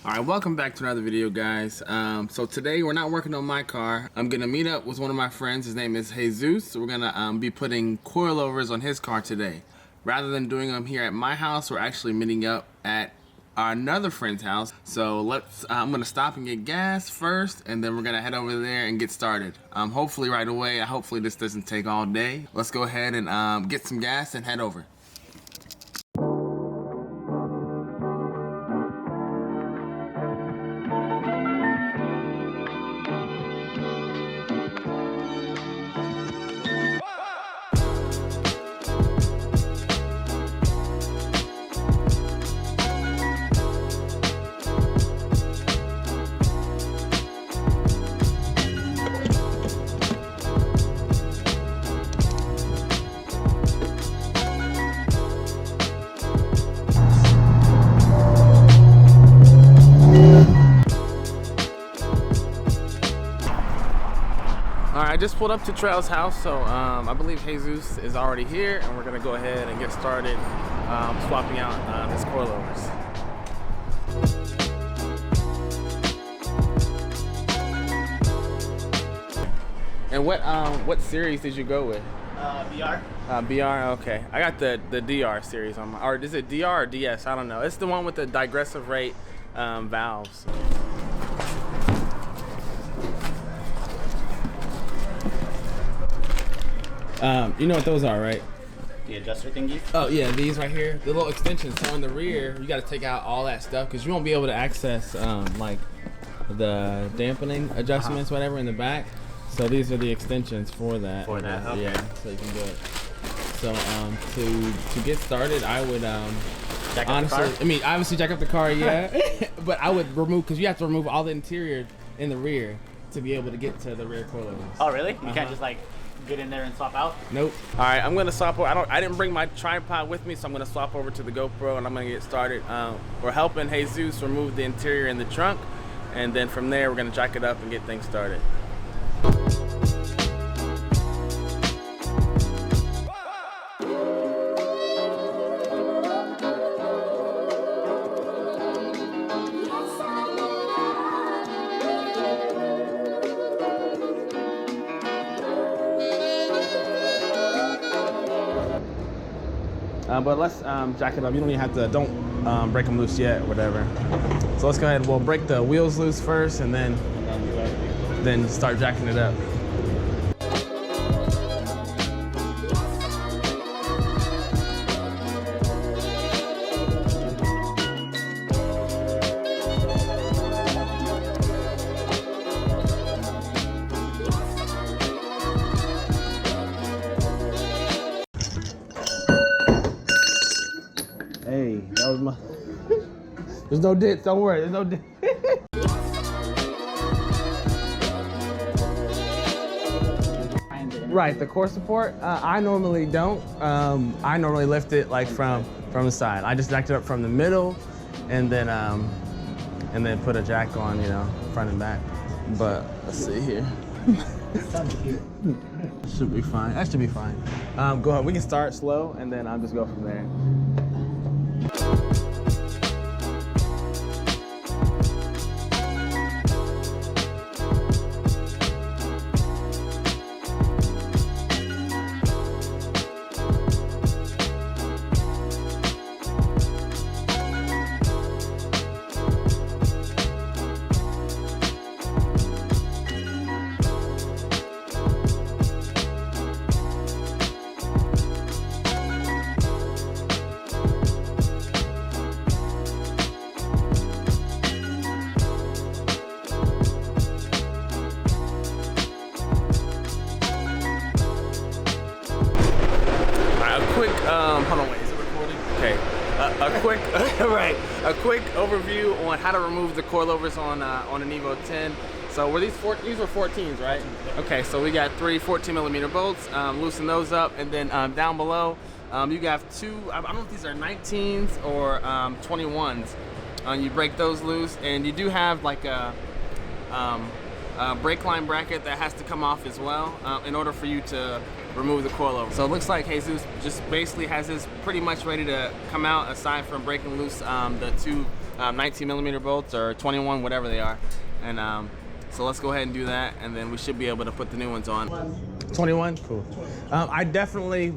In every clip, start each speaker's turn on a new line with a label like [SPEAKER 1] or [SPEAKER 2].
[SPEAKER 1] Alright, welcome back to another video, guys. So today we're not working on my car. I'm gonna meet up with one of my friends. His name is Jesus. So we're gonna be putting coilovers on his car today. Rather than doing them here at my house, we're actually meeting up at another friend's house. So I'm gonna stop and get gas first, and then we're gonna head over there and get started. Hopefully right away. Hopefully this doesn't take all day. Let's go ahead and get some gas and head over. I just pulled up to Trail's house, so I believe Jesus is already here, and we're gonna go ahead and get started swapping out his coilovers. And what series did you go with?
[SPEAKER 2] BR.
[SPEAKER 1] BR, okay. I got the DR series on my, or is it DR or DS? I don't know. It's the one with the digressive rate valves. You know what those are, right?
[SPEAKER 2] The adjuster thingy?
[SPEAKER 1] Oh yeah, these right here, the little extensions. So in the rear, you got to take out all that stuff because you won't be able to access like the dampening adjustments, whatever, in the back. So these are the extensions for that.
[SPEAKER 2] For that, okay.
[SPEAKER 1] Yeah, so you can do it. So to get started, I would
[SPEAKER 2] jack
[SPEAKER 1] honestly,
[SPEAKER 2] up the car?
[SPEAKER 1] I mean, obviously jack up the car, yeah. But I would remove, because you have to remove all the interior in the rear to be able to get to the rear coilovers.
[SPEAKER 2] Oh really? You can't just like get in there and swap out?
[SPEAKER 1] Nope. All right, I'm gonna swap over. I didn't bring my tripod with me, so I'm gonna swap over to the GoPro and I'm gonna get started. We're helping Jesus remove the interior in the trunk, and then from there we're gonna jack it up and get things started. But let's jack it up. You don't even have to, don't break them loose yet or whatever. So let's go ahead, we'll break the wheels loose first and then start jacking it up. Hey, that was my... There's no dents, don't worry, there's no dents. Right, the core support, I normally don't. I normally lift it like from the side. I just jacked it up from the middle and then put a jack on, you know, front and back. But let's see here. Should be fine, that should be fine. Go ahead, we can start slow and then I'll just go from there. Hold on, wait, is it recording? Okay, a quick overview on how to remove the coilovers on an Evo 10. So were these were 14s, right? Okay, so we got 3 14mm bolts. Loosen those up, and then down below you have 2. I don't know if these are 19s or 21s. You break those loose, and you do have like a brake line bracket that has to come off as well in order for you to remove the coilover. So it looks like Jesus just basically has this pretty much ready to come out, aside from breaking loose the 2 19 millimeter bolts or 21, whatever they are. And so let's go ahead and do that, and then we should be able to put the new ones on. 21? Cool. I definitely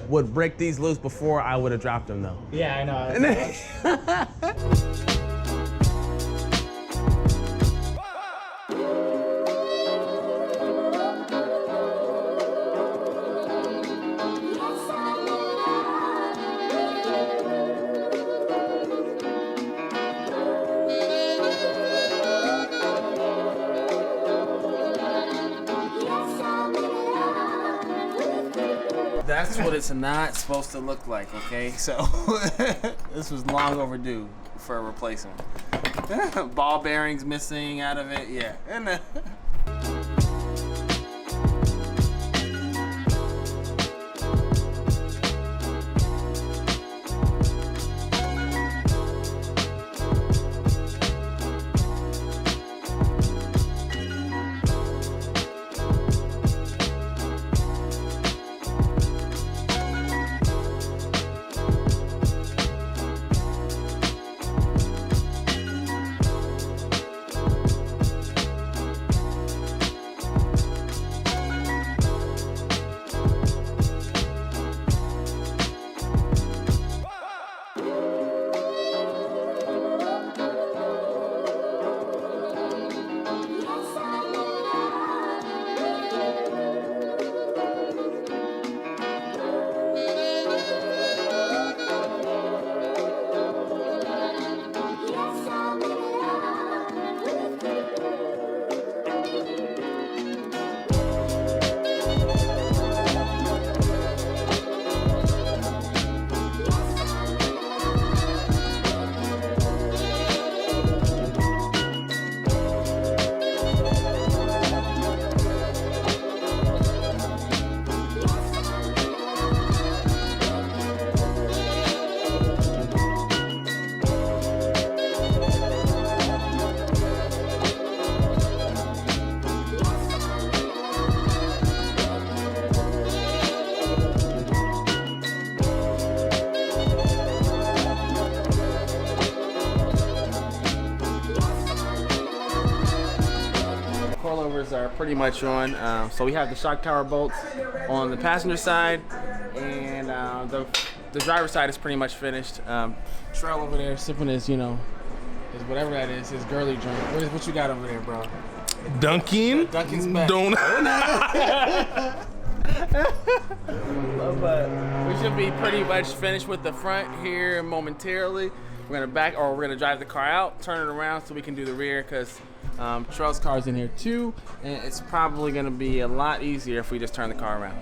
[SPEAKER 1] would break these loose before I would have dropped them though.
[SPEAKER 2] Yeah, I know.
[SPEAKER 1] That's what it's not supposed to look like, okay? So this was long overdue for a replacement. Ball bearings missing out of it, yeah. And coilovers are pretty much on. So we have the shock tower bolts on the passenger side, and the driver's side is pretty much finished. Trell over there sipping his, his whatever that is, his girly drink. What you got over there, bro?
[SPEAKER 3] Dunkin'?
[SPEAKER 1] Dunkin's back. But we should be pretty much finished with the front here momentarily. We're gonna drive the car out, turn it around so we can do the rear, because Trell's car's in here too, and it's probably gonna be a lot easier if we just turn the car around.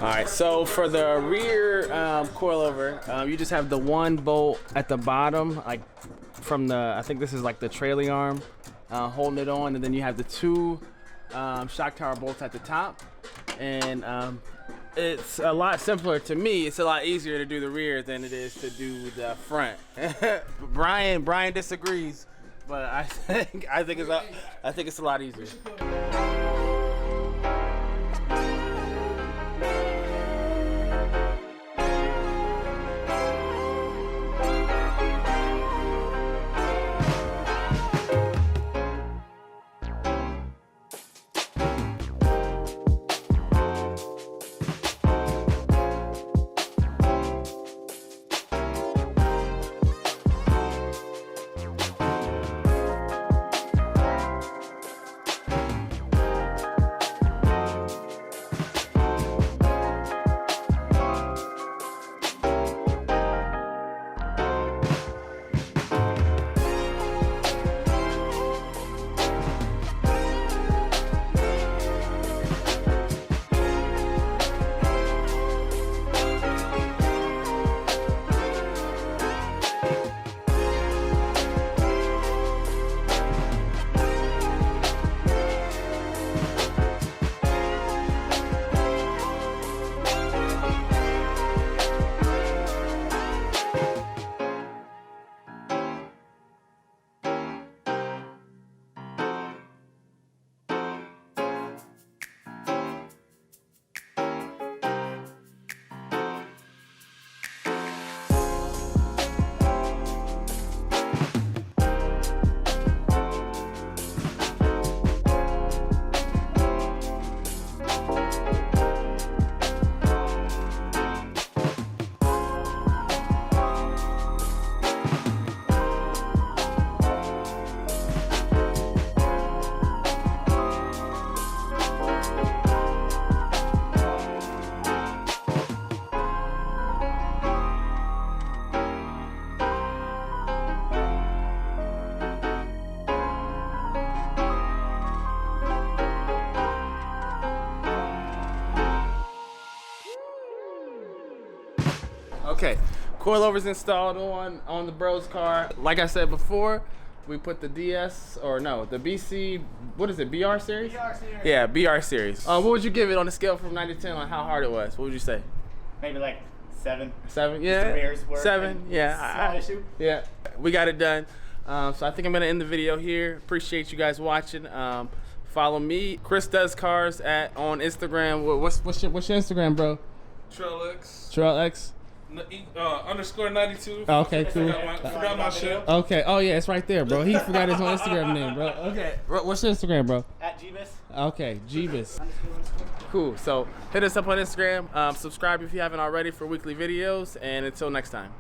[SPEAKER 1] right, so for the rear coilover, you just have the one bolt at the bottom, like from the, I think this is like the trailing arm, holding it on, and then you have the two shock tower bolts at the top. And it's a lot simpler to me. It's a lot easier to do the rear than it is to do the front. Brian disagrees, but I think it's a lot easier. Okay, coilovers installed on the bro's car. Like I said before, we put the DS, or no, the BC, what is it, BR series?
[SPEAKER 2] BR series.
[SPEAKER 1] Yeah, BR series. What would you give it on a scale from 9 to 10 on how hard it was? What would you say?
[SPEAKER 2] Maybe like 7.
[SPEAKER 1] 7, yeah. 7, yeah.
[SPEAKER 2] Small issue.
[SPEAKER 1] Yeah, we got it done. So I think I'm gonna end the video here. Appreciate you guys watching. Follow me, Chris Does Cars on Instagram. What's your Instagram, bro?
[SPEAKER 3] TrailX.
[SPEAKER 1] _92.
[SPEAKER 3] 92.
[SPEAKER 1] Okay, cool.
[SPEAKER 3] Forgot my shit.
[SPEAKER 1] Okay. Oh yeah, it's right there, bro. He forgot his own Instagram name, bro. Okay. What's your Instagram, bro?
[SPEAKER 2] @Jeebus.
[SPEAKER 1] Okay, Jeebus. Cool. So hit us up on Instagram. Subscribe if you haven't already for weekly videos. And until next time.